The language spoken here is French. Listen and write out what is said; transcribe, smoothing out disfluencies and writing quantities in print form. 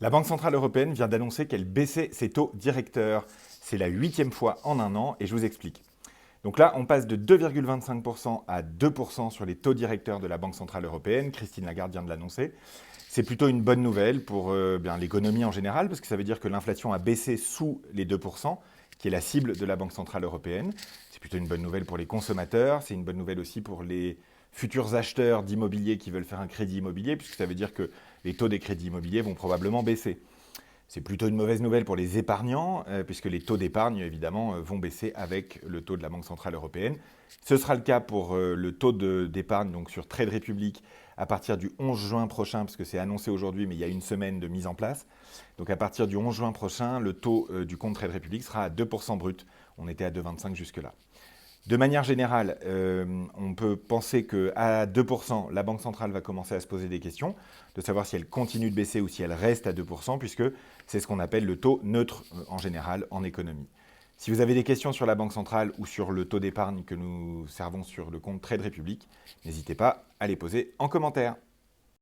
La Banque centrale européenne vient d'annoncer qu'elle baissait ses taux directeurs. C'est la 8e fois en un an et je vous explique. Donc là, on passe de 2,25% à 2% sur les taux directeurs de la Banque centrale européenne. Christine Lagarde vient de l'annoncer. C'est plutôt une bonne nouvelle pour bien, l'économie en général, parce que ça veut dire que l'inflation a baissé sous les 2%, qui est la cible de la Banque centrale européenne. C'est plutôt une bonne nouvelle pour les consommateurs, c'est une bonne nouvelle aussi pour les futurs acheteurs d'immobilier qui veulent faire un crédit immobilier, puisque ça veut dire que les taux des crédits immobiliers vont probablement baisser. C'est plutôt une mauvaise nouvelle pour les épargnants, puisque les taux d'épargne, évidemment, vont baisser avec le taux de la Banque centrale européenne. Ce sera le cas pour le taux d'épargne donc sur Trade Republic à partir du 11 juin prochain, parce que c'est annoncé aujourd'hui, mais il y a une semaine de mise en place. Donc à partir du 11 juin prochain, le taux du compte Trade Republic sera à 2% brut. On était à 2,25 jusque-là. De manière générale, on peut penser qu'à 2%, la Banque centrale va commencer à se poser des questions, de savoir si elle continue de baisser ou si elle reste à 2%, puisque c'est ce qu'on appelle le taux neutre en général en économie. Si vous avez des questions sur la Banque centrale ou sur le taux d'épargne que nous servons sur le compte Trade Republic, n'hésitez pas à les poser en commentaire.